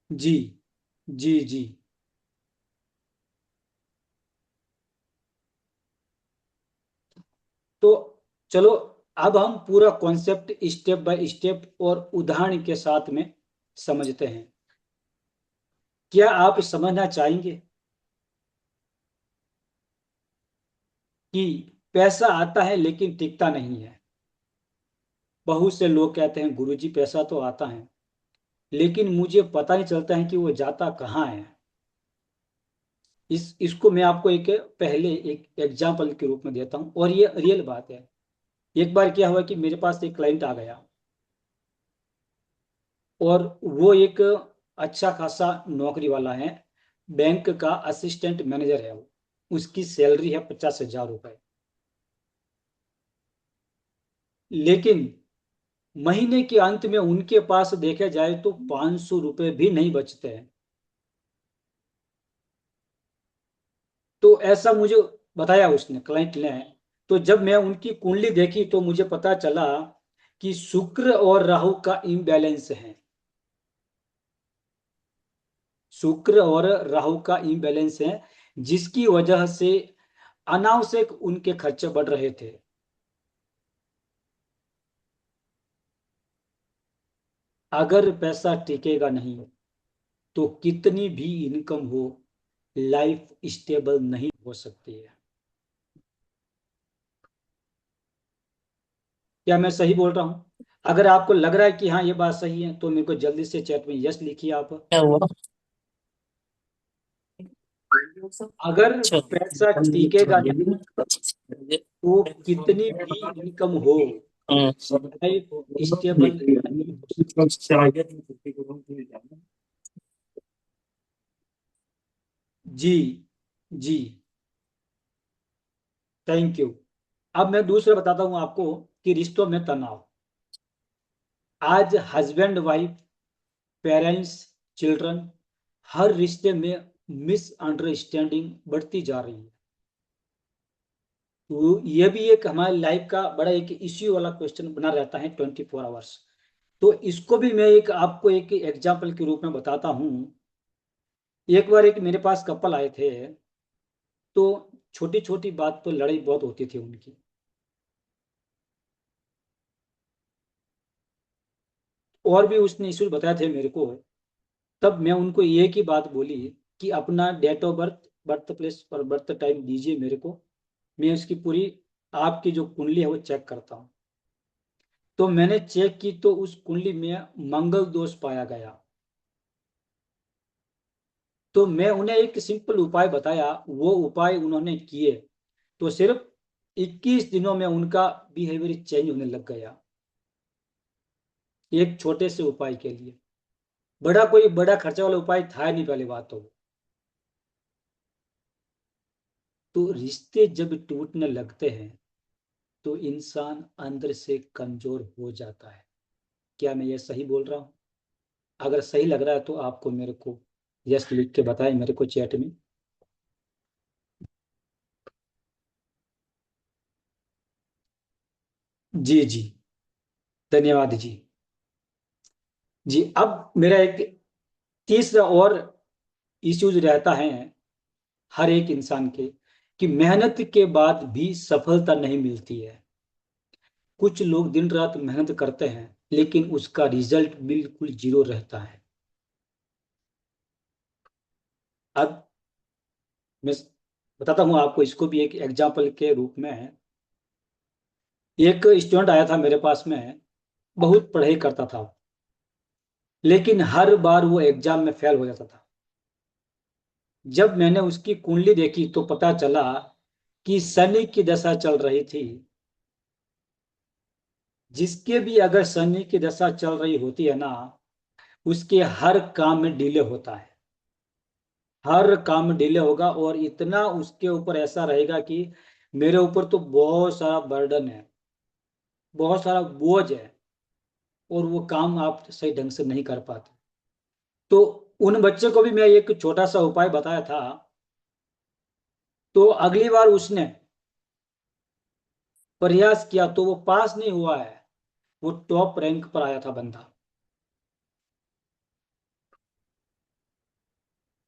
जी जी जी। तो चलो, अब हम पूरा कॉन्सेप्ट स्टेप बाय स्टेप और उदाहरण के साथ में समझते हैं। क्या आप समझना चाहेंगे कि पैसा आता है लेकिन टिकता नहीं है? बहुत से लोग कहते हैं गुरुजी पैसा तो आता है, लेकिन मुझे पता नहीं चलता है कि वो जाता कहाँ है। इसको मैं आपको एक पहले एक एग्जाम्पल के रूप में देता हूँ, और ये रियल बात है। एक बार क्या हुआ कि मेरे पास एक क्लाइंट आ गया, और वो एक अच्छा खासा नौकरी वाला है, बैंक का असिस्टेंट मैनेजर है वो। उसकी सैलरी है 50,000 रुपए। लेकिन महीने के अंत में उनके पास देखा जाए तो 500 रुपए भी नहीं बचते हैं। तो ऐसा मुझे बताया उसने, क्लाइंट ने। तो जब मैं उनकी कुंडली देखी तो मुझे पता चला कि शुक्र और राहु का इम्बैलेंस है। शुक्र और राहु का इम्बैलेंस है, जिसकी वजह से अनावश्यक उनके खर्चे बढ़ रहे थे। अगर पैसा टिकेगा नहीं तो कितनी भी इनकम हो, लाइफ स्टेबल नहीं हो सकती है। क्या मैं सही बोल रहा हूं? अगर आपको लग रहा है कि हाँ ये बात सही है, तो मेरे को जल्दी से चैट में यस लिखिए आप। क्या हुआ? अगर अच्छा। पैसा टिकेगा नहीं तो कितनी भी इनकम हो, लाइफ स्टेबल नहीं हो सकती। जी जी। Thank you. अब मैं दूसरा बताता हूं आपको कि रिश्तों में तनाव। आज हस्बैंड वाइफ, पेरेंट्स, चिल्ड्रन, हर रिश्ते में मिसअंडरस्टैंडिंग बढ़ती जा रही है। तो ये भी एक हमारी लाइफ का बड़ा एक इश्यू वाला क्वेश्चन बना रहता है 24 आवर्स। तो इसको भी मैं एक आपको एक एग्जाम्पल के रूप में बताता हूँ। एक बार एक मेरे पास कपल आए थे, तो छोटी छोटी बात पर लड़ाई बहुत होती थी उनकी। और भी उसने इश्यू बताए थे मेरे को। तब मैं उनको एक ही बात बोली कि अपना date of birth, birth place और बर्थ टाइम दीजिए मेरे को। मैं उसकी पूरी आपकी जो कुंडली है वो चेक करता हूँ। तो मैंने चेक की तो उस कुंडली में मंगल दोष पाया गया। तो मैं उन्हें एक सिंपल उपाय बताया, वो उपाय उन्होंने किए, तो सिर्फ 21 दिनों में उनका बिहेवियर चेंज होने लग गया। एक छोटे से उपाय के लिए। बड़ा कोई बड़ा खर्चा वाला उपाय था नहीं पहले बात तो। तो रिश्ते जब टूटने लगते हैं तो इंसान अंदर से कमजोर हो जाता है। क्या मैं ये सही बोल रहा हूँ? अगर सही लग रहा है तो आपको मेरे को यस लिख के बताएं मेरे को चैट में। जी जी। धन्यवाद जी। जी, अब मेरा एक तीसरा और इश्यूज रहता है हर एक इंसान के, कि मेहनत के बाद भी सफलता नहीं मिलती है। कुछ लोग दिन रात मेहनत करते हैं लेकिन उसका रिजल्ट बिल्कुल जीरो रहता है। अब मैं बताता हूँ आपको, इसको भी एक एग्जाम्पल के रूप में। एक स्टूडेंट आया था मेरे पास में, बहुत पढ़ाई करता था, लेकिन हर बार वो एग्जाम में फेल हो जाता था। जब मैंने उसकी कुंडली देखी तो पता चला कि शनि की दशा चल रही थी। जिसके भी अगर शनि की दशा चल रही होती है ना, उसके हर काम में डिले होता है। हर काम में डिले होगा, और इतना उसके ऊपर ऐसा रहेगा कि मेरे ऊपर तो बहुत सारा बर्डन है, बहुत सारा बोझ है, और वो काम आप सही ढंग से नहीं कर पाते। तो उन बच्चे को भी मैं एक छोटा सा उपाय बताया था। तो अगली बार उसने प्रयास किया तो वो पास नहीं हुआ है, वो टॉप रैंक पर आया था बंदा।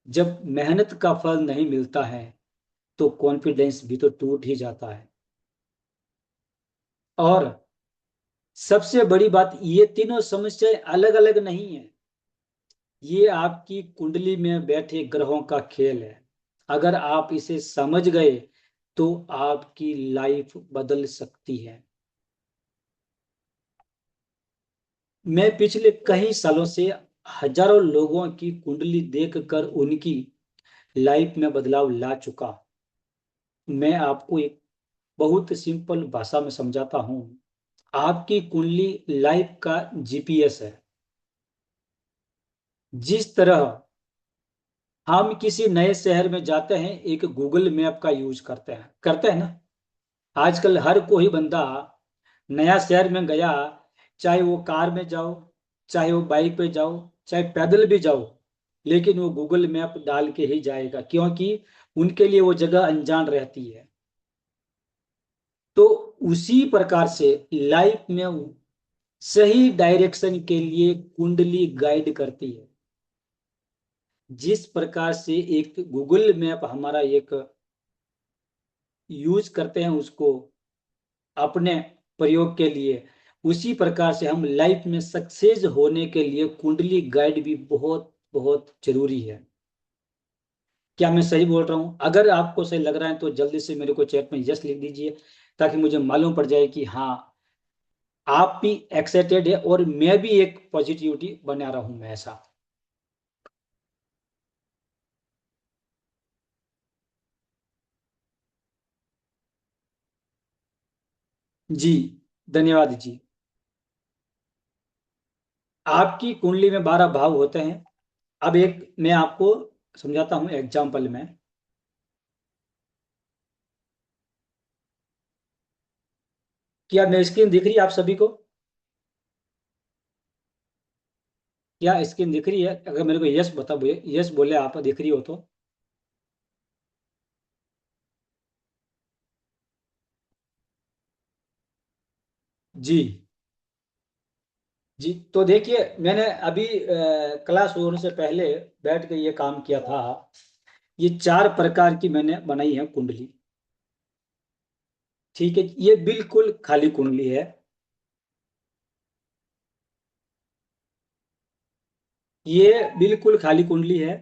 जब मेहनत का फल नहीं मिलता है तो कॉन्फिडेंस भी तो टूट ही जाता है। और सबसे बड़ी बात, ये तीनों समस्याएं अलग अलग नहीं है, ये आपकी कुंडली में बैठे ग्रहों का खेल है। अगर आप इसे समझ गए तो आपकी लाइफ बदल सकती है। मैं पिछले कई सालों से हजारों लोगों की कुंडली देखकर उनकी लाइफ में बदलाव ला चुका। मैं आपको एक बहुत सिंपल भाषा में समझाता हूं। आपकी कुंडली लाइफ का जीपीएस है। जिस तरह हम किसी नए शहर में जाते हैं, एक गूगल मैप का यूज करते हैं ना। आजकल हर कोई बंदा नया शहर में गया, चाहे वो कार में जाओ, चाहे वो बाइक पे जाओ, चाहे पैदल भी जाओ, लेकिन वो गूगल मैप डाल के ही जाएगा, क्योंकि उनके लिए वो जगह अनजान रहती है। तो उसी प्रकार से लाइफ में सही डायरेक्शन के लिए कुंडली गाइड करती है। जिस प्रकार से एक गूगल मैप हमारा एक यूज करते हैं उसको अपने प्रयोग के लिए, उसी प्रकार से हम लाइफ में सक्सेस होने के लिए कुंडली गाइड भी बहुत बहुत जरूरी है। क्या मैं सही बोल रहा हूं? अगर आपको सही लग रहा है तो जल्दी से मेरे को चैट में यस लिख दीजिए, ताकि मुझे मालूम पड़ जाए कि हाँ, आप भी एक्साइटेड है और मैं भी एक पॉजिटिविटी बना रहा हूं मैं ऐसा। जी, धन्यवाद जी। आपकी कुंडली में 12 भाव होते हैं। अब एक मैं आपको समझाता हूं एग्जाम्पल में। क्या मेरी स्क्रीन दिख रही है आप सभी को? क्या स्क्रीन दिख रही है? अगर मेरे को यस बता, यस बोले आप, दिख रही हो तो। जी जी, तो देखिए, मैंने अभी क्लास होने से पहले बैठ के ये काम किया था। ये 4 प्रकार की मैंने बनाई है कुंडली। ठीक है, ये बिल्कुल खाली कुंडली है। ये बिल्कुल खाली कुंडली है।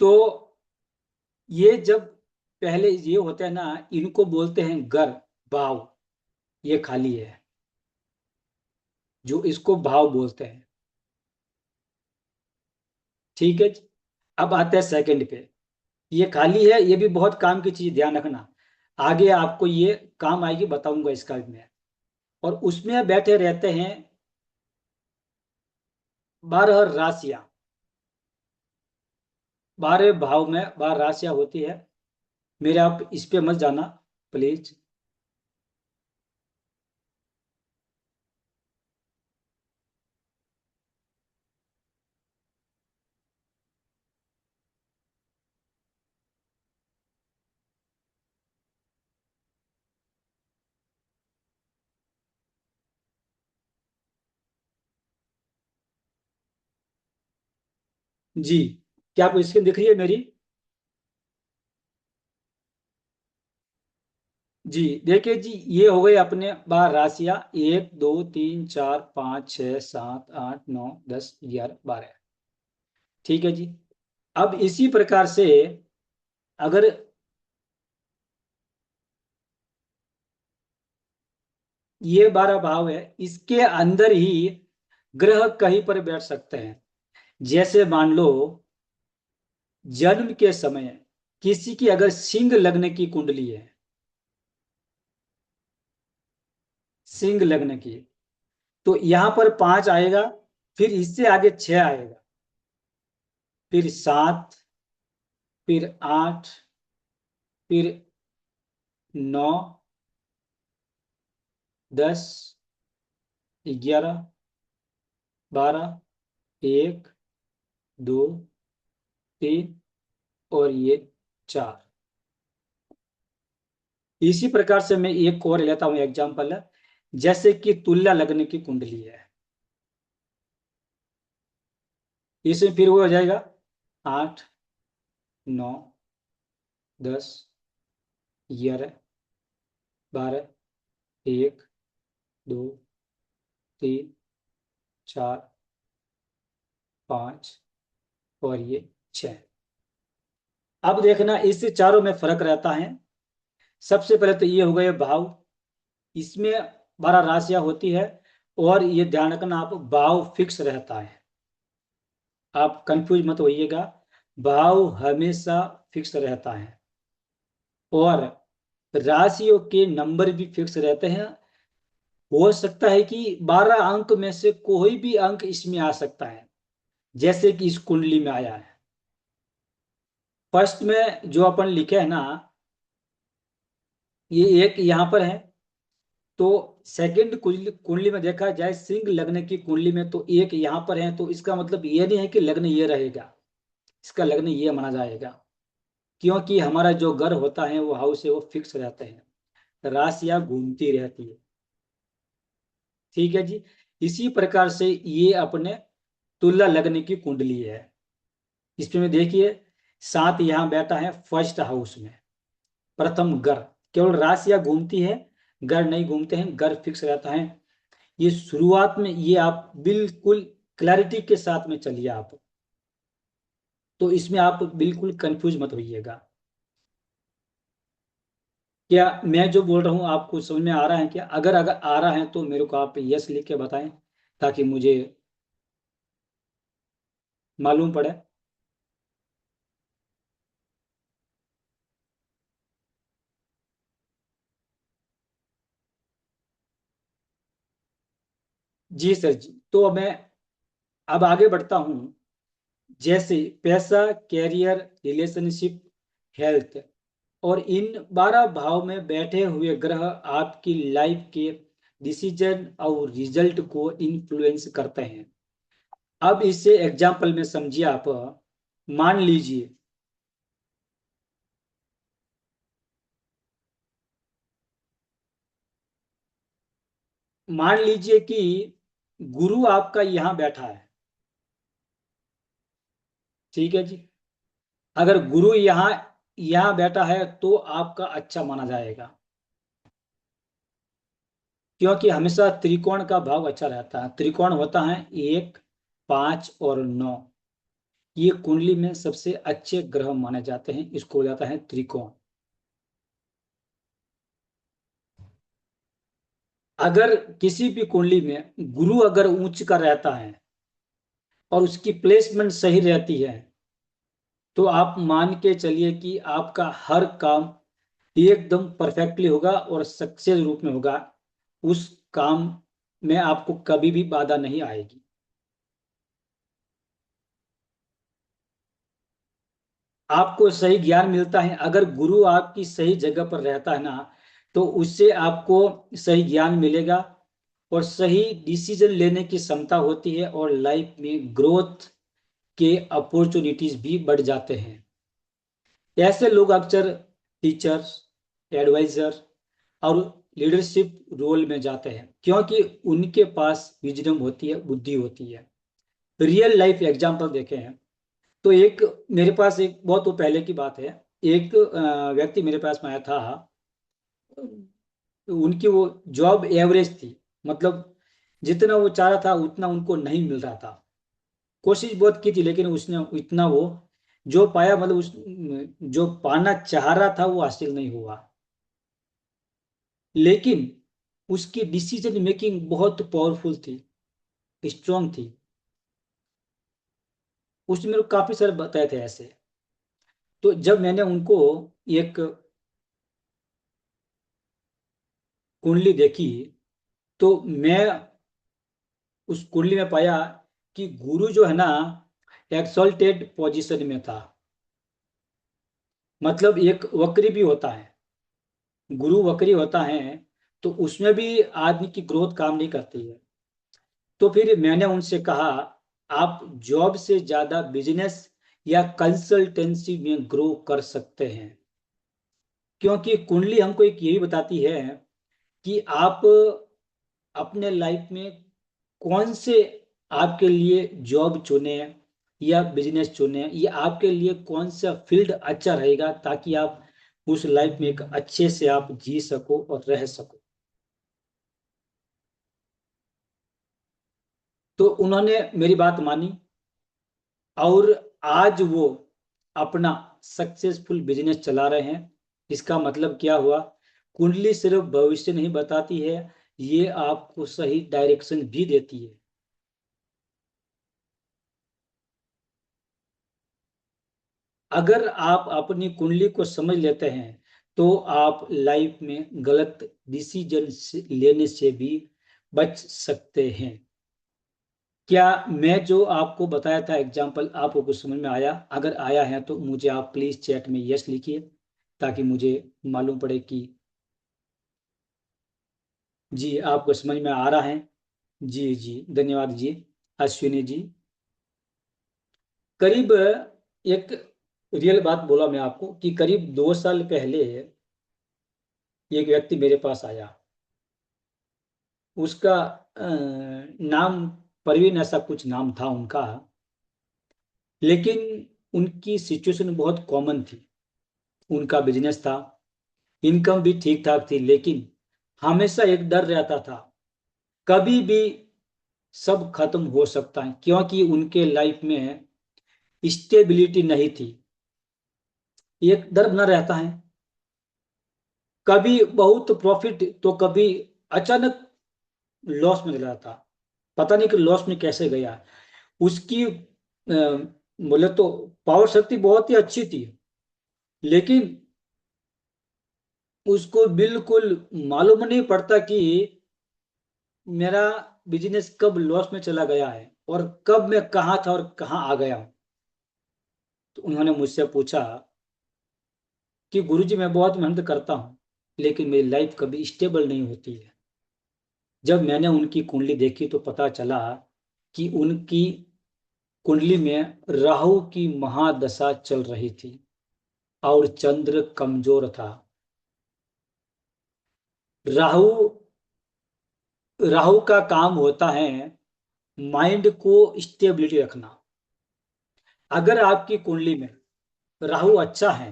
तो ये जब पहले ये होता है ना, इनको बोलते हैं घर, भाव। ये खाली है, जो इसको भाव बोलते हैं। ठीक है। अब आते हैं सेकंड पे। ये खाली है, ये भी बहुत काम की चीज, ध्यान रखना। आगे आपको ये काम आएगी, बताऊंगा इसका भी मैं। और उसमें बैठे रहते हैं 12 राशियां। 12 भाव में 12 राशियां होती है। मेरे आप इस पे मत जाना, प्लीज। जी, क्या आपको स्क्रीन दिख रही है मेरी? जी, देखिए जी, ये हो गए अपने 12 राशियां। 1 2 3 4 5 6 7 8 9 10 11 12। ठीक है जी। अब इसी प्रकार से, अगर ये 12 भाव है, इसके अंदर ही ग्रह कहीं पर बैठ सकते हैं। जैसे मान लो, जन्म के समय किसी की अगर सिंह लगने की कुंडली है, सिंह लगने की, तो यहां पर 5 आएगा, फिर इससे आगे 6 आएगा, फिर 7, फिर 8, फिर 9, 10, 11, 12, 1 2 3, और ये 4। इसी प्रकार से मैं एक और लेता हूं एग्जाम्पल। जैसे कि तुल्य लग्न की कुंडली है। इसमें फिर वो हो जाएगा 8, 9, 10, 11, 12, 1, 2, 3, 4, 5 और ये 6। अब देखना इस चारों में फर्क रहता है। सबसे पहले तो ये हो गए भाव, इसमें 12 राशियां होती है और ये ध्यान रखना आप, भाव फिक्स रहता है, आप कंफ्यूज मत होइएगा। भाव हमेशा फिक्स रहता है और राशियों के नंबर भी फिक्स रहते हैं। हो सकता है कि 12 अंक में से कोई भी अंक इसमें आ सकता है, जैसे कि इस कुंडली में आया है। फर्स्ट में जो अपन लिखे है ना, ये एक यहां पर है। तो सेकंड कुंडली कुंडली में देखा जाए सिंह लग्न की कुंडली में, तो एक यहां पर है, तो इसका मतलब ये नहीं है कि लग्न ये रहेगा, इसका लग्न ये माना जाएगा। क्योंकि हमारा जो घर होता है, वो हाउस है, वो फिक्स रहते हैं, राशियां घूमती रहती है। ठीक है जी। इसी प्रकार से ये अपने तुला लग्न की कुंडली है। इसमें देखिए 7 यहाँ बैठा है फर्स्ट हाउस में, प्रथम घर। केवल राशियां घूमती है, घर नहीं घूमते हैं, घर फिक्स रहता है। ये शुरुआत में ये आप बिल्कुल क्लैरिटी के साथ में चलिए आप, तो इसमें आप बिल्कुल कंफ्यूज मत होइएगा। क्या मैं जो बोल रहा हूँ आपको समझ में आ रहा है क्या? अगर अगर आ रहा है तो मेरे को आप यस लिख के बताएं, ताकि मुझे मालूम पड़े। जी सर जी। तो मैं अब आगे बढ़ता हूँ। जैसे पैसा, कैरियर, रिलेशनशिप, हेल्थ, और इन 12 भाव में बैठे हुए ग्रह आपकी लाइफ के डिसीजन और रिजल्ट को इन्फ्लुएंस करते हैं। अब इसे एग्जाम्पल में समझिए आप। मान लीजिए, मान लीजिए कि गुरु आपका यहां बैठा है। ठीक है जी। अगर गुरु यहाँ यहाँ बैठा है तो आपका अच्छा माना जाएगा, क्योंकि हमेशा त्रिकोण का भाव अच्छा रहता है। त्रिकोण होता है 1, 5 और 9। ये कुंडली में सबसे अच्छे ग्रह माने जाते हैं, इसको हो जाता है त्रिकोण। अगर किसी भी कुंडली में गुरु अगर उच्च का रहता है और उसकी प्लेसमेंट सही रहती है, तो आप मान के चलिए कि आपका हर काम एकदम परफेक्टली होगा और सक्सेस रूप में होगा। उस काम में आपको कभी भी बाधा नहीं आएगी। आपको सही ज्ञान मिलता है, अगर गुरु आपकी सही जगह पर रहता है ना, तो उससे आपको सही ज्ञान मिलेगा और सही डिसीजन लेने की क्षमता होती है, और लाइफ में ग्रोथ के अपॉर्चुनिटीज भी बढ़ जाते हैं। ऐसे लोग अक्सर टीचर्स, एडवाइजर और लीडरशिप रोल में जाते हैं, क्योंकि उनके पास विजडम होती है, बुद्धि होती है। रियल लाइफ एग्जाम्पल देखे हैं। तो एक मेरे पास एक बहुत तो पहले की बात है, एक व्यक्ति मेरे पास में आया था। उनकी वो जॉब एवरेज थी, मतलब जितना वो चाह रहा था उतना उनको नहीं मिल रहा था। कोशिश बहुत की थी, लेकिन उसने इतना वो जो पाया, मतलब उस जो पाना चाह रहा था वो हासिल नहीं हुआ। लेकिन उसकी डिसीजन मेकिंग बहुत पावरफुल थी, स्ट्रांग थी। उसने मेरे को काफी सारे बताए थे ऐसे। तो जब मैंने उनको एक कुंडली देखी, तो मैं उस कुंडली में पाया कि गुरु जो है ना, एक्सल्टेड पोजीशन में था। मतलब एक वक्री भी होता है, गुरु वक्री होता है, तो उसमें भी आदमी की ग्रोथ काम नहीं करती है। तो फिर मैंने उनसे कहा, आप जॉब से ज्यादा बिजनेस या कंसल्टेंसी में ग्रो कर सकते हैं। क्योंकि कुंडली हमको एक यही बताती है कि आप अपने लाइफ में कौन से आपके लिए जॉब चुने, या बिजनेस चुने, ये आपके लिए कौन सा फील्ड अच्छा रहेगा ताकि आप उस लाइफ में एक अच्छे से आप जी सको और रह सको। तो उन्होंने मेरी बात मानी और आज वो अपना सक्सेसफुल बिजनेस चला रहे हैं। इसका मतलब क्या हुआ, कुंडली सिर्फ भविष्य नहीं बताती है, ये आपको सही डायरेक्शन भी देती है। अगर आप अपनी कुंडली को समझ लेते हैं तो आप लाइफ में गलत डिसीजन लेने से भी बच सकते हैं। क्या मैं जो आपको बताया था एग्जाम्पल आपको कुछ समझ में आया? अगर आया है तो मुझे आप प्लीज चैट में यस लिखिए ताकि मुझे मालूम पड़े कि जी आपको समझ में आ रहा है। जी जी धन्यवाद जी। अश्विनी जी, करीब एक रियल बात बोला मैं आपको कि करीब 2 साल पहले एक व्यक्ति मेरे पास आया। उसका नाम परवीन ऐसा कुछ नाम था उनका, लेकिन उनकी सिचुएशन बहुत कॉमन थी। उनका बिजनेस था, इनकम भी ठीक ठाक थी, लेकिन हमेशा एक डर रहता था कभी भी सब खत्म हो सकता है, क्योंकि उनके लाइफ में स्टेबिलिटी नहीं थी। एक डर न रहता है, कभी बहुत प्रॉफिट तो कभी अचानक लॉस में चला जाता। पता नहीं कि लॉस में कैसे गया। उसकी बोले तो पावर शक्ति बहुत ही अच्छी थी, लेकिन उसको बिल्कुल मालूम नहीं पड़ता कि मेरा बिजनेस कब लॉस में चला गया है और कब मैं कहाँ था और कहाँ आ गया हूँ। तो उन्होंने मुझसे पूछा कि गुरुजी मैं बहुत मेहनत करता हूँ लेकिन मेरी लाइफ कभी स्टेबल नहीं होती है। जब मैंने उनकी कुंडली देखी तो पता चला कि उनकी कुंडली में राहु की महादशा चल रही थी और चंद्र कमजोर था। राहु राहु का काम होता है माइंड को स्टेबिलिटी रखना। अगर आपकी कुंडली में राहु अच्छा है,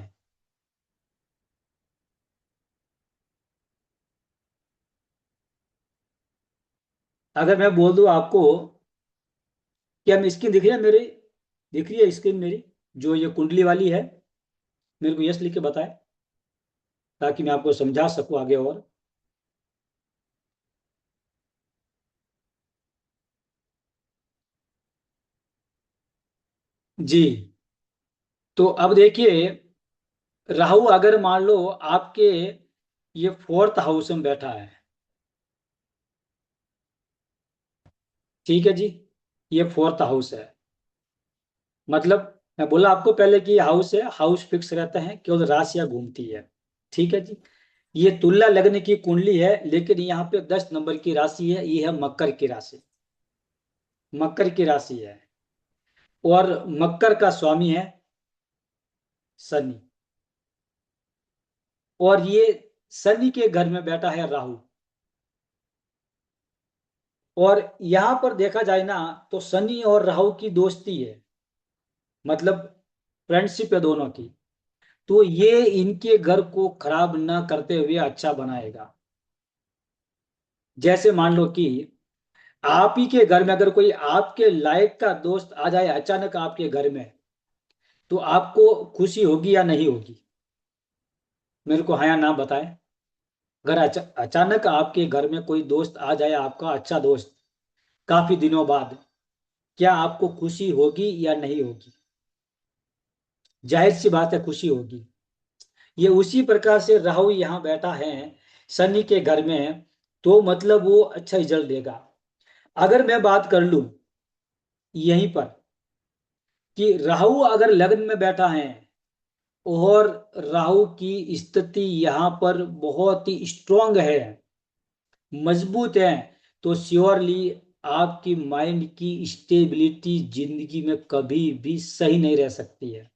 अगर मैं बोल दूं आपको, क्या मैं स्क्रीन दिख रही है मेरी, दिख रही है स्क्रीन मेरी जो ये कुंडली वाली है? मेरे को यस लिख के बताएं ताकि मैं आपको समझा सकूं आगे और। जी, तो अब देखिए, राहु अगर मान लो आपके ये फोर्थ हाउस में बैठा है, ठीक है जी, ये फोर्थ हाउस है। मतलब मैं बोला आपको पहले कि हाउस है, हाउस फिक्स रहता है, केवल राशियां घूमती है। ठीक है जी, ये तुला लगने की कुंडली है, लेकिन यहाँ पे 10 नंबर की राशि है, ये है मकर की राशि। मकर की राशि है और मकर का स्वामी है शनि। और ये शनि के घर में बैठा है राहु। और यहां पर देखा जाए ना तो शनि और राहु की दोस्ती है, मतलब फ्रेंडशिप है दोनों की। तो ये इनके घर को खराब ना करते हुए अच्छा बनाएगा। जैसे मान लो कि आप ही के घर में अगर कोई आपके लायक का दोस्त आ जाए अचानक आपके घर में, तो आपको खुशी होगी या नहीं होगी? मेरे को हाँ या ना बताएं। अगर अचानक आपके घर में कोई दोस्त आ जाए, आपका अच्छा दोस्त, काफी दिनों बाद, क्या आपको खुशी होगी या नहीं होगी? जाहिर सी बात है खुशी होगी। ये उसी प्रकार से राहु यहाँ बैठा है शनि के घर में, तो मतलब वो अच्छा रिजल्ट देगा। अगर मैं बात कर लूं यहीं पर कि राहु अगर लग्न में बैठा है और राहु की स्थिति यहाँ पर बहुत ही स्ट्रांग है, मजबूत है, तो श्योरली आपकी माइंड की स्टेबिलिटी जिंदगी में कभी भी सही नहीं रह सकती है।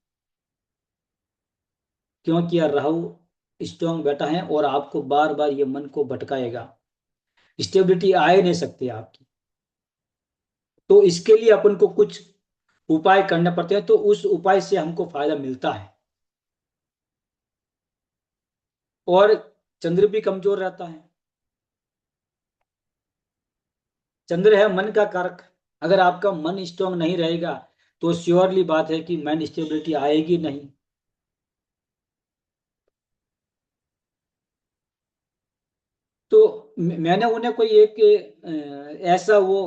क्योंकि यार राहु स्ट्रांग बैठा है और आपको बार बार ये मन को भटकाएगा, स्टेबिलिटी आ ही नहीं सकती आपकी। तो इसके लिए अपन को कुछ उपाय करने पड़ते हैं, तो उस उपाय से हमको फायदा मिलता है। और चंद्र भी कमजोर रहता है। चंद्र है मन का कारक। अगर आपका मन स्ट्रांग नहीं रहेगा तो श्योरली बात है कि माइंड स्टेबिलिटी आएगी नहीं। तो मैंने उन्हें कोई एक ऐसा वो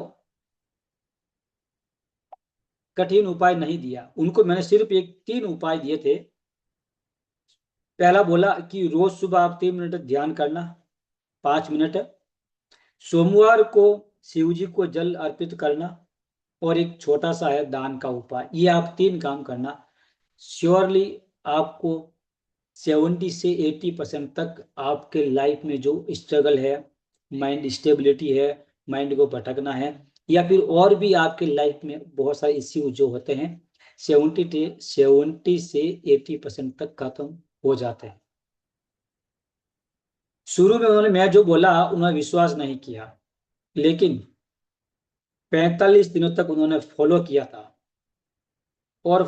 कठिन उपाय नहीं दिया उनको, मैंने सिर्फ एक 3 उपाय दिए थे। पहला बोला कि रोज सुबह आप 3 मिनट ध्यान करना, 5 मिनट। सोमवार को शिव जी को जल अर्पित करना, और एक छोटा सा है दान का उपाय। ये आप 3 काम करना, श्योरली आपको 70 से 80% तक आपके लाइफ में जो स्ट्रगल है, माइंड स्टेबिलिटी है, माइंड को भटकना है, या फिर और भी आपके लाइफ में बहुत सारे इश्यू जो होते हैं, 70 से 80% तक खत्म हो जाते हैं। शुरू में उन्होंने मैं जो बोला उन्होंने विश्वास नहीं किया, लेकिन 45 दिनों तक उन्होंने फॉलो किया था। और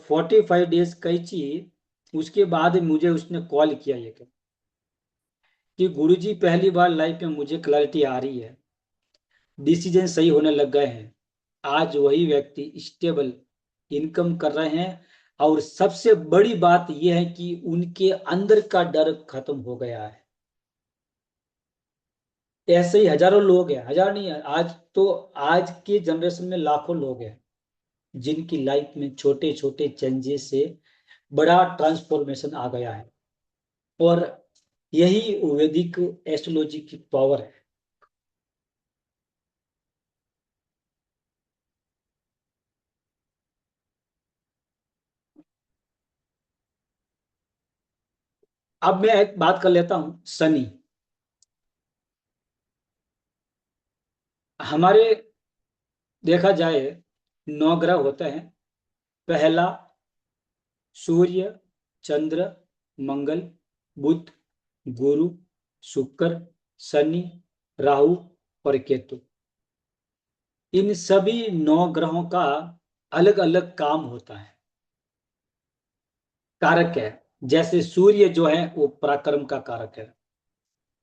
45 डेज कैची, उसके बाद मुझे उसने कॉल किया ये कि गुरुजी पहली बार लाइफ में मुझे क्लैरिटी आ रही है, डिसीजन सही होने लग गए हैं। आज वही व्यक्ति स्टेबल इनकम कर रहे हैं, और सबसे बड़ी बात यह है कि उनके अंदर का डर खत्म हो गया है। ऐसे ही हजारों लोग हैं, हजार नहीं है, आज तो आज की जनरेशन में लाखों लोग हैं जिनकी लाइफ में छोटे छोटे चेंजेस से बड़ा ट्रांसफॉर्मेशन आ गया है। और यही वैदिक एस्ट्रोलॉजी की पावर है। अब मैं एक बात कर लेता हूं, शनि। हमारे देखा जाए 9 ग्रह होते हैं। पहला सूर्य, चंद्र, मंगल, बुध, गुरु, शुक्र, शनि, राहु और केतु। इन सभी 9 ग्रहों का अलग अलग काम होता है, कारक है। जैसे सूर्य जो है वो पराक्रम का कारक है,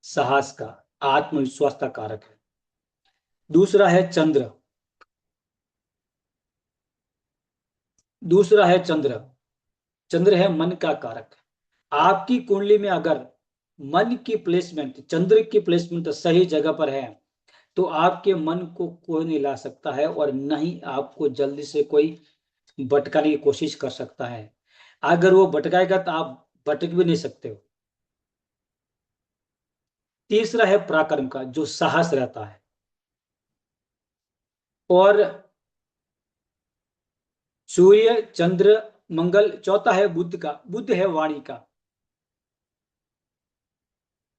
साहस का, आत्मविश्वास का कारक है। दूसरा है चंद्र। दूसरा है चंद्र। चंद्र है मन का कारक। आपकी कुंडली में अगर मन की प्लेसमेंट, चंद्र की प्लेसमेंट सही जगह पर है, तो आपके मन को कोई नहीं ला सकता है, और न ही आपको जल्दी से कोई भटकाने की कोशिश कर सकता है। अगर वो भटकाएगा तो आप भटक भी नहीं सकते हो। तीसरा है पराक्रम का, जो साहस रहता है। और सूर्य, चंद्र, मंगल। चौथा है बुध का, बुध है वाणी का।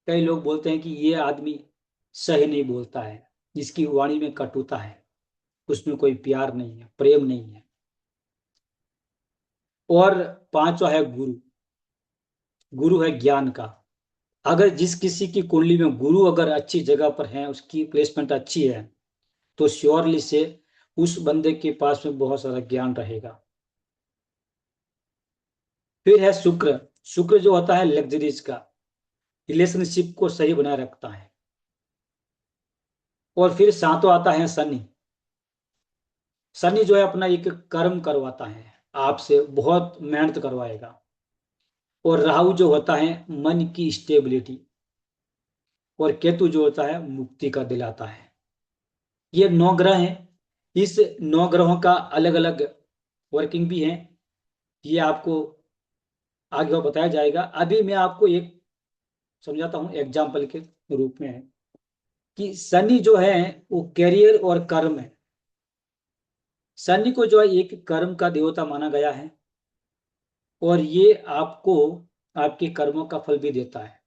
कई लोग बोलते हैं कि ये आदमी सही नहीं बोलता है, जिसकी वाणी में कटुता है, उसमें कोई प्यार नहीं है, प्रेम नहीं है। और पांचवा है गुरु। गुरु है ज्ञान का। अगर जिस किसी की कुंडली में गुरु अगर अच्छी जगह पर है, उसकी प्लेसमेंट अच्छी है, तो श्योरली से उस बंदे के पास में बहुत सारा ज्ञान रहेगा। फिर है शुक्र। शुक्र जो होता है लग्जरीज का, रिलेशनशिप को सही बनाए रखता है। और फिर सातवां आता है शनि। शनि जो है अपना एक कर्म करवाता है, आपसे बहुत मेहनत करवाएगा। और राहु जो होता है मन की स्टेबिलिटी। और केतु जो होता है मुक्ति का दिलाता है। ये 9 ग्रह हैं। इस 9 ग्रहों का अलग अलग वर्किंग भी है, ये आपको आगे और बताया जाएगा। अभी मैं आपको एक समझाता हूँ एग्जाम्पल के रूप में है कि शनि जो है वो कैरियर और कर्म है। शनि को जो है एक कर्म का देवता माना गया है, और ये आपको आपके कर्मों का फल भी देता है।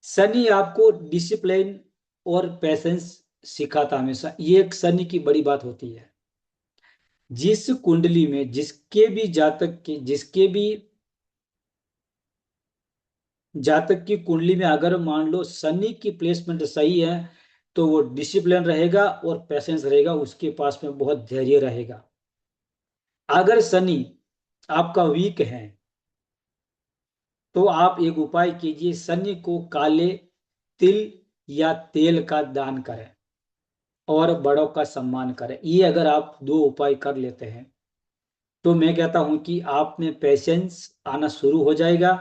शनि आपको डिसिप्लिन और पेशेंस सिखाता हमेशा, ये एक शनि की बड़ी बात होती है। जिस कुंडली में जिसके भी जातक की कुंडली में अगर मान लो शनि की प्लेसमेंट सही है, तो वो डिसिप्लिन रहेगा और पेशेंस रहेगा, उसके पास में बहुत धैर्य रहेगा। अगर शनि आपका वीक है तो आप एक उपाय कीजिए, शनि को काले तिल या तेल का दान करें और बड़ों का सम्मान करें। ये अगर आप दो उपाय कर लेते हैं तो मैं कहता हूं कि आप में पेशेंस आना शुरू हो जाएगा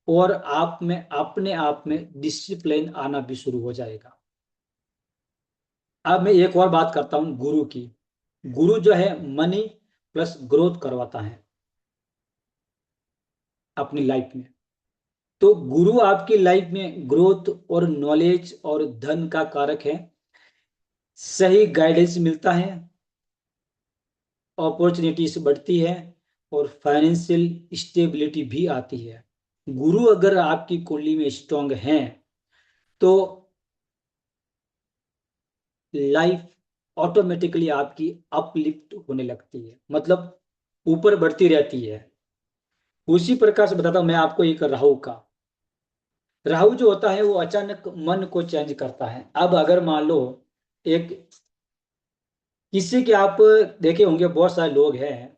और आप में अपने आप में डिसिप्लिन आना भी शुरू हो जाएगा। अब मैं एक और बात करता हूं गुरु की। गुरु जो है मनी प्लस ग्रोथ करवाता है अपनी लाइफ में। तो गुरु आपकी लाइफ में ग्रोथ और नॉलेज और धन का कारक है। सही गाइडेंस मिलता है, अपॉर्चुनिटीज बढ़ती है और फाइनेंशियल स्टेबिलिटी भी आती है। गुरु अगर आपकी कुंडली में स्ट्रांग है तो लाइफ ऑटोमेटिकली आपकी अपलिफ्ट होने लगती है, मतलब ऊपर बढ़ती रहती है। उसी प्रकार से बताता हूं मैं आपको एक राहु का। राहु जो होता है वो अचानक मन को चेंज करता है। अब अगर मान लो एक किसी के आप देखे होंगे, बहुत सारे लोग हैं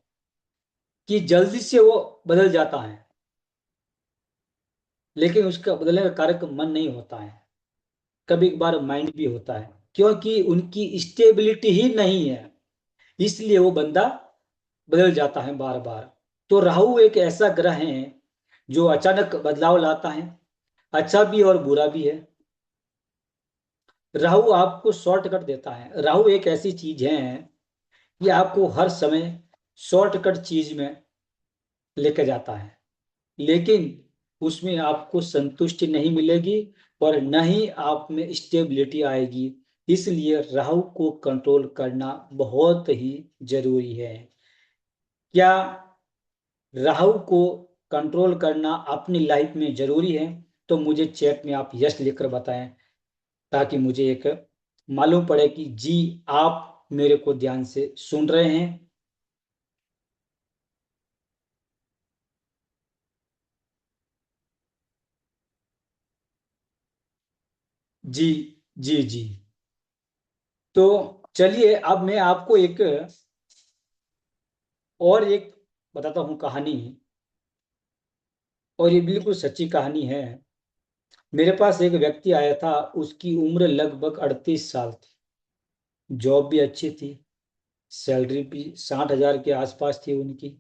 कि जल्दी से वो बदल जाता है, लेकिन उसका बदलने का कारक मन नहीं होता है, कभी कभार माइंड भी होता है, क्योंकि उनकी स्टेबिलिटी ही नहीं है, इसलिए वो बंदा बदल जाता है बार बार। तो राहु एक ऐसा ग्रह है जो अचानक बदलाव लाता है, अच्छा भी और बुरा भी है। राहु आपको शॉर्टकट देता है। राहु एक ऐसी चीज है कि आपको हर समय शॉर्टकट चीज में लेके जाता है, लेकिन उसमें आपको संतुष्टि नहीं मिलेगी और न ही आप में स्टेबिलिटी आएगी। इसलिए राहु को कंट्रोल करना बहुत ही जरूरी है। क्या राहु को कंट्रोल करना अपनी लाइफ में जरूरी है? तो मुझे चैट में आप यस लिखकर बताएं, ताकि मुझे एक मालूम पड़े कि जी आप मेरे को ध्यान से सुन रहे हैं। जी जी जी। तो चलिए अब मैं आपको एक और एक बताता हूं कहानी, और ये बिल्कुल सच्ची कहानी है। मेरे पास एक व्यक्ति आया था, उसकी उम्र लगभग 38 साल थी, जॉब भी अच्छी थी, सैलरी भी 60,000 के आसपास थी उनकी।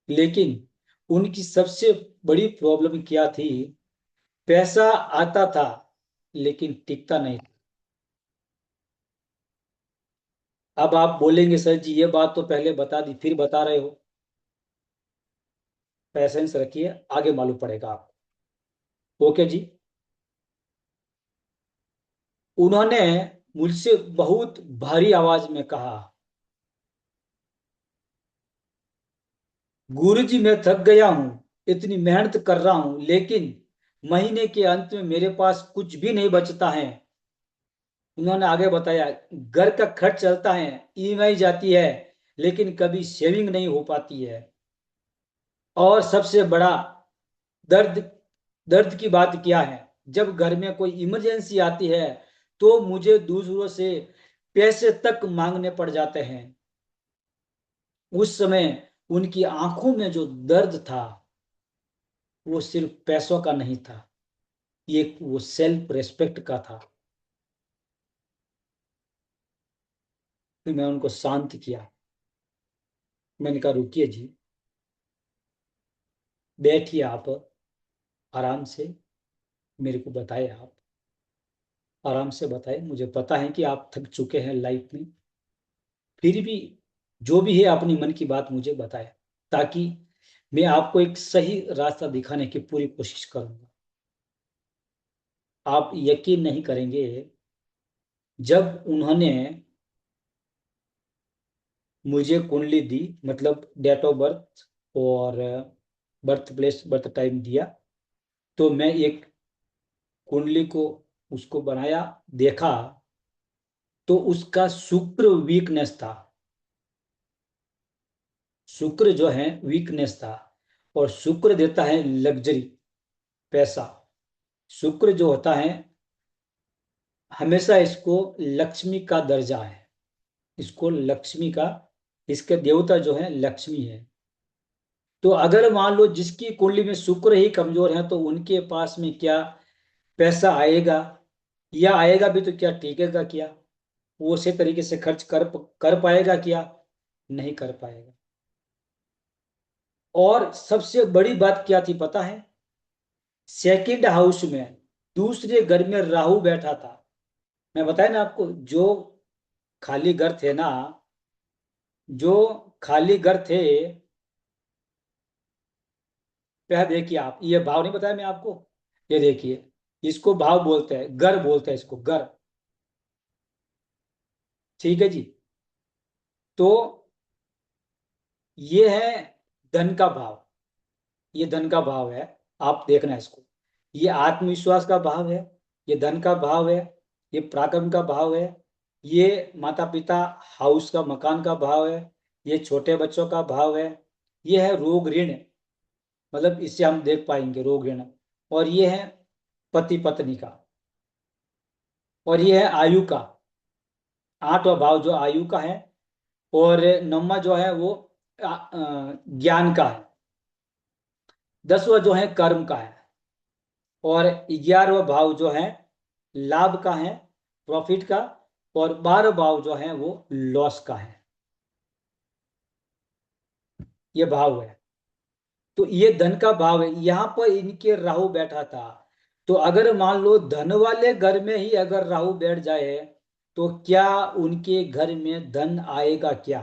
लेकिन उनकी सबसे बड़ी प्रॉब्लम क्या थी? पैसा आता था लेकिन टिकता नहीं था। अब आप बोलेंगे सर जी ये बात तो पहले बता दी फिर बता रहे हो। पैसेंस रखिए, आगे मालूम पड़ेगा आपको। ओके जी। उन्होंने मुझसे बहुत भारी आवाज में कहा, गुरुजी मैं थक गया हूं, इतनी मेहनत कर रहा हूं लेकिन महीने के अंत में मेरे पास कुछ भी नहीं बचता है। उन्होंने आगे बताया, घर का खर्च चलता है, ईएमआई जाती है, लेकिन कभी सेविंग नहीं हो पाती है। और सबसे बड़ा दर्द दर्द की बात क्या है? जब घर में कोई इमरजेंसी आती है तो मुझे दूसरों से पैसे तक मांगने पड़ जाते हैं। उस समय उनकी आंखों में जो दर्द था वो सिर्फ पैसों का नहीं था, ये वो सेल्फ रेस्पेक्ट का था। फिर मैं उनको शांत किया। मैंने कहा रुकिए जी, बैठिए आप, आराम से मेरे को बताए, आप आराम से बताए। मुझे पता है कि आप थक चुके हैं लाइफ में, फिर भी जो भी है अपनी मन की बात मुझे बताए, ताकि मैं आपको एक सही रास्ता दिखाने की पूरी कोशिश करूंगा। आप यकीन नहीं करेंगे, जब उन्होंने मुझे कुंडली दी, मतलब डेट ऑफ बर्थ और बर्थ प्लेस बर्थ टाइम दिया, तो मैं एक कुंडली को उसको बनाया, देखा, तो उसका शुक्र वीकनेस था। शुक्र जो है वीकनेस था, और शुक्र देता है लग्जरी, पैसा। शुक्र जो होता है हमेशा इसको लक्ष्मी का दर्जा है, इसको लक्ष्मी का इसके देवता जो है लक्ष्मी है। तो अगर मान लो जिसकी कुंडली में शुक्र ही कमजोर है तो उनके पास में क्या पैसा आएगा, या आएगा भी तो क्या टिकेगा क्या, वो उसी तरीके से खर्च कर पाएगा क्या, नहीं कर पाएगा। और सबसे बड़ी बात क्या थी पता है, सेकंड हाउस में दूसरे घर में राहु बैठा था। मैं बताया ना आपको, जो खाली घर थे ना, जो खाली घर थे, पहले देखिए आप, ये भाव नहीं बताया मैं आपको, ये देखिए, इसको भाव बोलते हैं, घर बोलते हैं इसको, घर। ठीक है जी। तो ये है धन का भाव, ये धन का भाव है, आप देखना इसको। ये आत्मविश्वास का भाव है, ये धन का भाव है, ये पराक्रम का भाव है, ये माता पिता हाउस का मकान का भाव है, ये छोटे बच्चों का भाव है, ये है रोग ऋण, मतलब इससे हम देख पाएंगे रोग ऋण, और ये है पति पत्नी का, और ये है आयु का, आठवां भाव जो आयु का है, और नौवां जो है वो ज्ञान का है, दसवां जो है कर्म का है, और 11वां भाव जो है लाभ का है, प्रॉफिट का, और 12 भाव जो है वो लॉस का है, ये भाव है। तो ये धन का भाव है, यहां पर इनके राहु बैठा था। तो अगर मान लो धन वाले घर में ही अगर राहु बैठ जाए तो क्या उनके घर में धन आएगा क्या,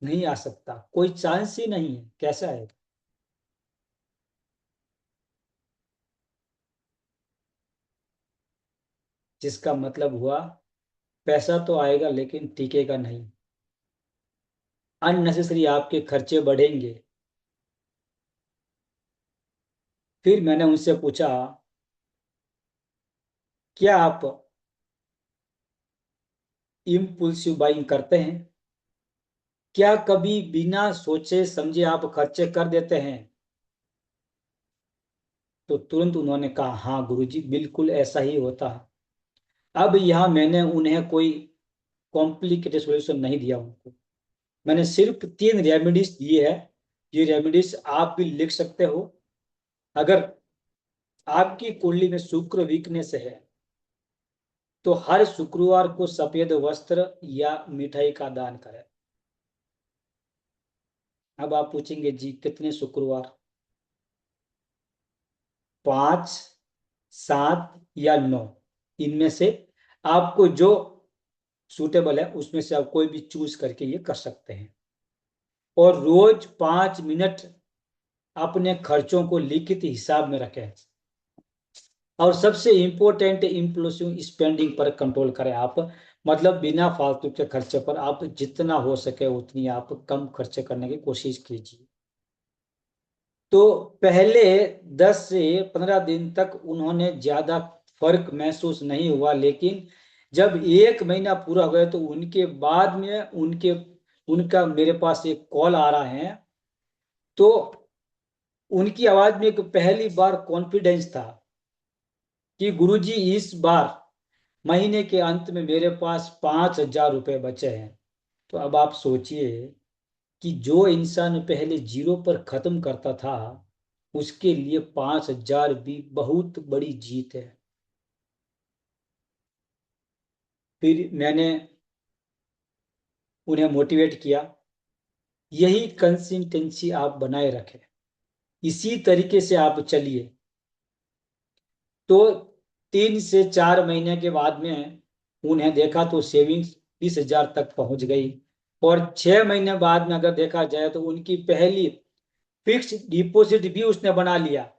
नहीं आ सकता, कोई चांस ही नहीं है, कैसा आएगा। जिसका मतलब हुआ पैसा तो आएगा लेकिन टिकेगा नहीं, अननेसेसरी आपके खर्चे बढ़ेंगे। फिर मैंने उनसे पूछा, क्या आप इम्पुल्सिव बाइंग करते हैं, क्या कभी बिना सोचे समझे आप खर्चे कर देते हैं। तो तुरंत उन्होंने कहा, हाँ गुरुजी बिल्कुल ऐसा ही होता है। अब यहाँ मैंने उन्हें कोई कॉम्प्लिकेटेड सॉल्यूशन नहीं दिया उनको, मैंने सिर्फ 3 रेमेडीज दिए है। ये रेमेडीज आप भी लिख सकते हो। अगर आपकी कुंडली में शुक्र वीकनेस है तो हर शुक्रवार को सफेद वस्त्र या मिठाई का दान करें। अब आप पूछेंगे जी कितने शुक्रवार, 5, 7 या 9, इनमें से आपको जो सूटेबल है उसमें से आप कोई भी चूज करके ये कर सकते हैं। और रोज 5 मिनट अपने खर्चों को लिखित हिसाब में रखें। और सबसे इंपॉर्टेंट इम्पल्सिव स्पेंडिंग पर कंट्रोल करें आप, मतलब बिना फालतू के खर्चे पर आप जितना हो सके उतनी आप कम खर्चे करने की कोशिश कीजिए। तो पहले 10 से 15 दिन तक उन्होंने ज्यादा फर्क महसूस नहीं हुआ, लेकिन जब 1 महीना पूरा हो गया तो उनके बाद में उनका मेरे पास एक कॉल आ रहा है। तो उनकी आवाज में एक पहली बार कॉन्फिडेंस था कि गुरुजी इस बार महीने के अंत में मेरे पास 5,000 रुपए बचे हैं। तो अब आप सोचिए कि जो इंसान पहले जीरो पर खत्म करता था उसके लिए 5,000 भी बहुत बड़ी जीत है। फिर मैंने उन्हें मोटिवेट किया, यही कंसिस्टेंसी आप बनाए रखें, इसी तरीके से आप चलिए। तो 3 से 4 महीने के बाद में उन्हें देखा तो सेविंग्स 20,000 तक पहुंच गई। और 6 महीने बाद में अगर देखा जाए तो उनकी पहली फिक्स डिपॉजिट भी उसने बना लिया।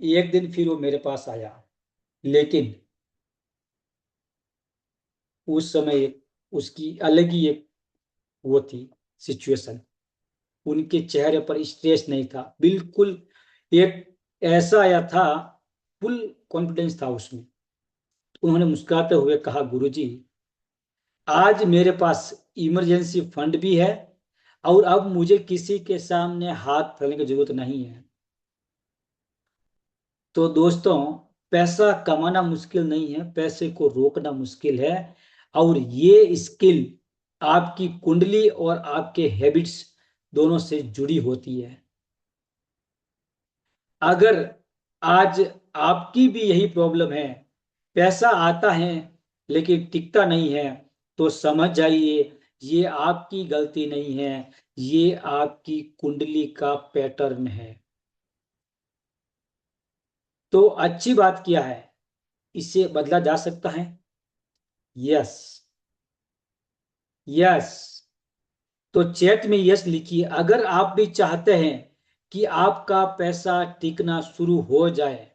एक दिन फिर वो मेरे पास आया, लेकिन उस समय उसकी अलग ही एक वो थी सिचुएशन, उनके चेहरे पर स्ट्रेस नहीं था बिल्कुल, एक ऐसा आया था, फुल कॉन्फिडेंस था उसमें। उन्होंने मुस्कुराते हुए कहा, गुरुजी आज मेरे पास इमरजेंसी फंड भी है और अब मुझे किसी के सामने हाथ फैलाने की जरूरत नहीं है। तो दोस्तों पैसा कमाना मुश्किल नहीं है, पैसे को रोकना मुश्किल है। और ये स्किल आपकी कुंडली और आपके हैबिट्स दोनों से जुड़ी होती है। अगर आज आपकी भी यही प्रॉब्लम है, पैसा आता है लेकिन टिकता नहीं है, तो समझ जाइए ये आपकी गलती नहीं है, ये आपकी कुंडली का पैटर्न है। तो अच्छी बात क्या है, इसे बदला जा सकता है। Yes, yes. तो चैट में यस लिखिए अगर आप भी चाहते हैं कि आपका पैसा टिकना शुरू हो जाए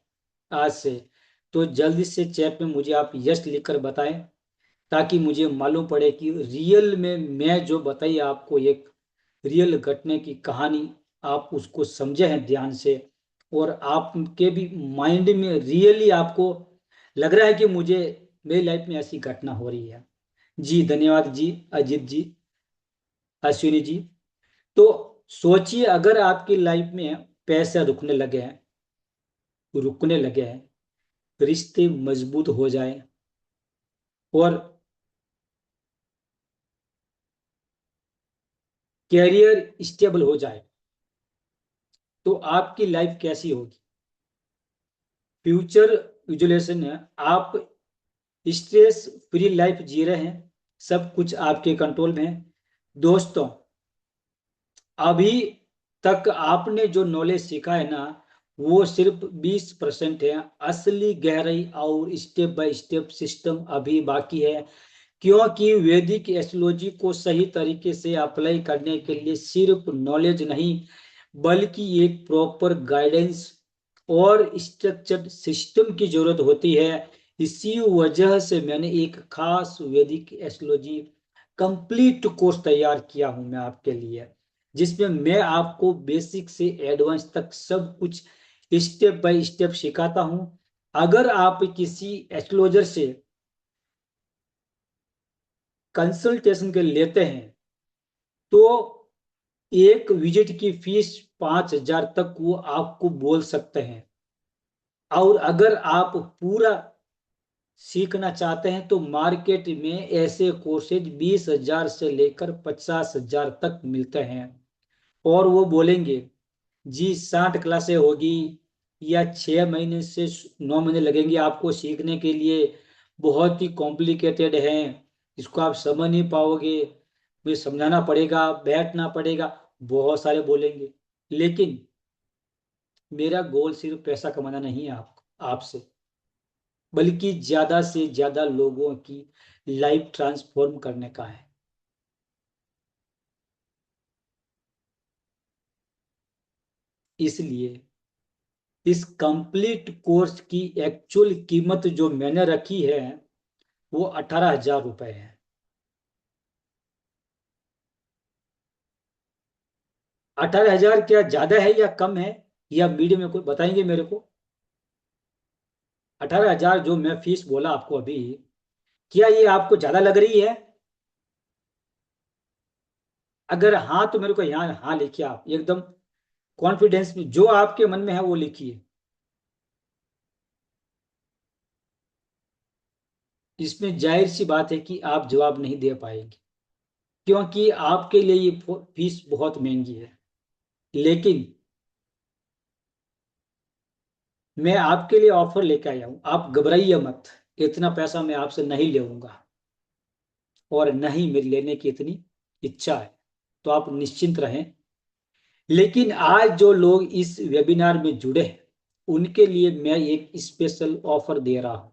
आज से। तो जल्दी से चैट में मुझे आप यस लिखकर बताएं, ताकि मुझे मालूम पड़े कि रियल में मैं जो बताई आपको एक रियल घटने की कहानी, आप उसको समझे हैं ध्यान से, और आपके भी माइंड में रियली आपको लग रहा है कि मुझे मेरी लाइफ में ऐसी घटना हो रही है। जी धन्यवाद जी, अजीत जी, अश्विनी जी। तो सोचिए अगर आपकी लाइफ में पैसे रुकने लगे हैं, रिश्ते मजबूत हो जाए और कैरियर स्टेबल हो जाए, तो आपकी लाइफ कैसी होगी। फ्यूचर विजुलेशन है, आप स्ट्रेस फ्री लाइफ जी रहे हैं, सब कुछ आपके कंट्रोल में है। दोस्तों, अभी तक आपने जो नॉलेज सीखा है ना, वो सिर्फ 20% है। असली गहराई और स्टेप बाय स्टेप सिस्टम अभी बाकी है। क्योंकि वैदिक एस्ट्रोलॉजी को सही तरीके से अप्लाई करने के लिए सिर्फ नॉलेज नहीं, बल्कि एक प्रॉपर गाइडेंस और स्ट्रक्चर्ड सिस्टम की जरूरत होती है। इसी वजह से मैंने एक खास वैदिक एस्ट्रोलॉजी कंप्लीट कोर्स तैयार किया हूं मैं आपके लिए, जिसमें मैं आपको बेसिक से एडवांस तक सब कुछ स्टेप बाय स्टेप सिखाता हूं। अगर आप किसी एस्ट्रोलॉजर से कंसल्टेशन के लेते हैं, तो एक विजिट की फीस 5,000 तक वो आपको बोल सकते हैं। और अगर आप पूरा सीखना चाहते हैं तो मार्केट में ऐसे कोर्सेज 20,000 से लेकर 50,000 तक मिलते हैं। और वो बोलेंगे जी 60 क्लासें होगी या 6 महीने से 9 महीने लगेंगे आपको सीखने के लिए, बहुत ही कॉम्प्लिकेटेड है, इसको आप समझ नहीं पाओगे, मुझे समझाना पड़ेगा, बैठना पड़ेगा, बहुत सारे बोलेंगे। लेकिन मेरा गोल सिर्फ पैसा कमाना नहीं है आपसे, बल्कि ज्यादा से ज्यादा लोगों की लाइफ ट्रांसफॉर्म करने का है। इसलिए इस कंप्लीट कोर्स की एक्चुअल कीमत जो मैंने रखी है वो 18,000 रुपए है। 18,000 क्या ज्यादा है या कम है, या मीडियम में, कोई बताएंगे मेरे को। 18,000 जो मैं फीस बोला आपको अभी, क्या ये आपको ज्यादा लग रही है। अगर हाँ तो मेरे को यहाँ हाँ लिखिए, आप एकदम कॉन्फिडेंस में जो आपके मन में है वो लिखिए। इसमें जाहिर सी बात है कि आप जवाब नहीं दे पाएंगे, क्योंकि आपके लिए ये फीस बहुत महंगी है। लेकिन मैं आपके लिए ऑफर लेके आया हूं, आप घबराइए मत। इतना पैसा मैं आपसे नहीं लेऊंगा, और नहीं मेरी लेने की इतनी इच्छा है, तो आप निश्चिंत रहें। लेकिन आज जो लोग इस वेबिनार में जुड़े हैं, उनके लिए मैं एक स्पेशल ऑफर दे रहा हूं।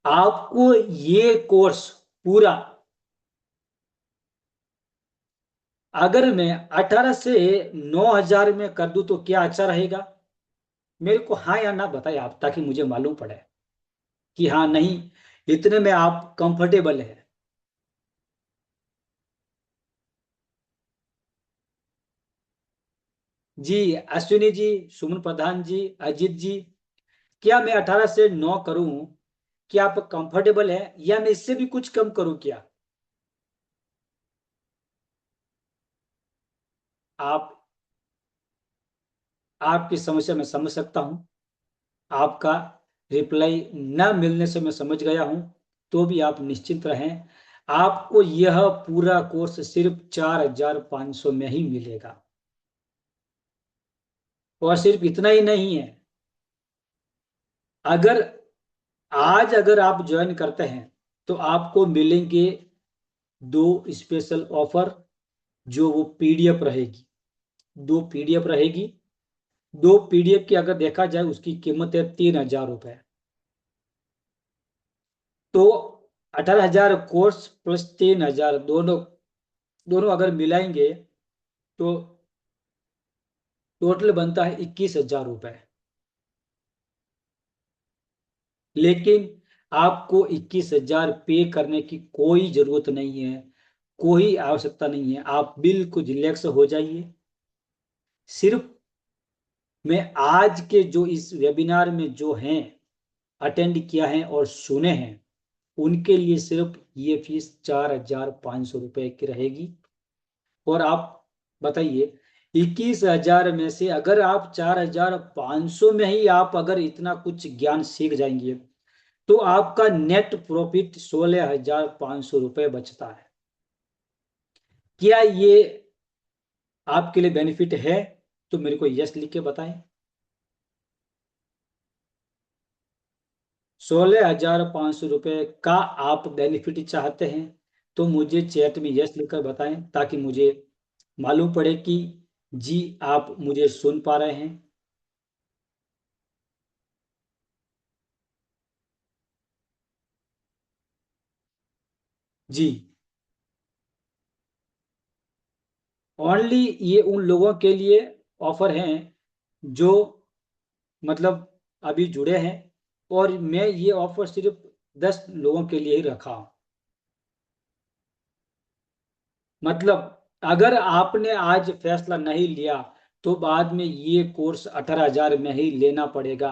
आपको ये कोर्स पूरा, अगर मैं 18 से 9,000 में कर दूं तो क्या अच्छा रहेगा। मेरे को हाँ या ना बताए आप, ताकि मुझे मालूम पड़े कि हाँ नहीं इतने में आप कंफर्टेबल है। जी अश्विनी जी, सुमन प्रधान जी, अजीत जी, क्या मैं 18 से 9 करूं, क्या आप कंफर्टेबल है, या मैं इससे भी कुछ कम करूं क्या। आप आपकी समस्या मैं समझ सकता हूं। आपका रिप्लाई न मिलने से मैं समझ गया हूं, तो भी आप निश्चिंत रहें, आपको यह पूरा कोर्स सिर्फ 4,500 में ही मिलेगा। और सिर्फ इतना ही नहीं है, अगर आज अगर आप ज्वाइन करते हैं तो आपको मिलेंगे दो स्पेशल ऑफर, जो वो पीडीएफ रहेगी, दो पीडीएफ रहेगी। दो पीडीएफ की अगर देखा जाए उसकी कीमत है 3,000 रुपये। तो 18,000 कोर्स प्लस 3,000, दोनों दोनों अगर मिलाएंगे तो टोटल बनता है 21,000 रुपये। लेकिन आपको 21,000 पे करने की कोई जरूरत नहीं है, कोई आवश्यकता नहीं है, आप बिल्कुल रिलैक्स हो जाइए। सिर्फ मैं आज के जो इस वेबिनार में जो हैं, अटेंड किया है और सुने हैं, उनके लिए सिर्फ ये फीस 4,500 रुपये की रहेगी। और आप बताइए, 21,000 में से अगर आप 4,500 में ही आप अगर इतना कुछ ज्ञान सीख जाएंगे, तो आपका नेट प्रॉफिट 16,500 रुपये बचता है। क्या ये आपके लिए बेनिफिट है? तो मेरे को यस लिख के बताएं। 16,500 रुपये का आप बेनिफिट चाहते हैं तो मुझे चैट में यस लिखकर बताएं, ताकि मुझे मालूम पड़े कि जी आप मुझे सुन पा रहे हैं। जी, ओनली ये उन लोगों के लिए ऑफर हैं जो मतलब अभी जुड़े हैं, और मैं ये ऑफर सिर्फ 10 लोगों के लिए ही रखा हूं। मतलब अगर आपने आज फैसला नहीं लिया तो बाद में ये कोर्स 18,000 में ही लेना पड़ेगा।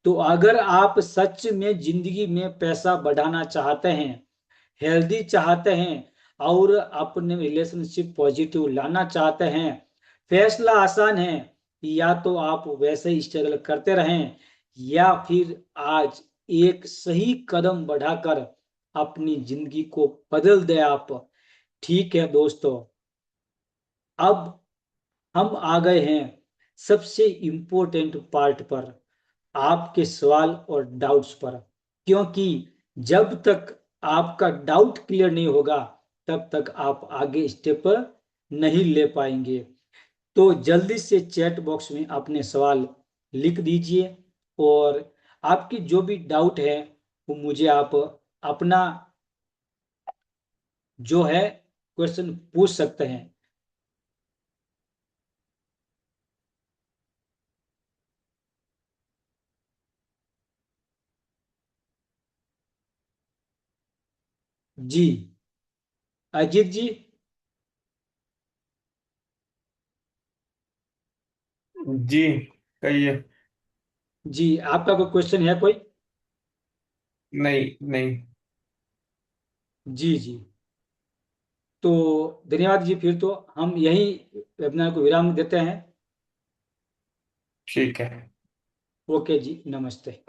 तो अगर आप सच में जिंदगी में पैसा बढ़ाना चाहते हैं, हेल्दी चाहते हैं, और अपने रिलेशनशिप पॉजिटिव लाना चाहते हैं, फैसला आसान है। या तो आप वैसे ही स्ट्रगल करते रहें, या फिर आज एक सही कदम बढ़ाकर अपनी जिंदगी को बदल दे आप। ठीक है दोस्तों, अब हम आ गए हैं सबसे इंपॉर्टेंट पार्ट पर, आपके सवाल और डाउट्स पर। क्योंकि जब तक आपका डाउट क्लियर नहीं होगा, तब तक आप आगे स्टेप नहीं ले पाएंगे। तो जल्दी से चैट बॉक्स में अपने सवाल लिख दीजिए, और आपकी जो भी डाउट है वो मुझे आप अपना जो है क्वेश्चन पूछ सकते हैं। जी, अजीत जी। जी कहिए। जी, आपका कोई क्वेश्चन है कोई? नहीं नहीं। जी जी। तो धन्यवाद जी, फिर तो हम यही वेबिनार को विराम देते हैं। ठीक है। ओके जी, नमस्ते।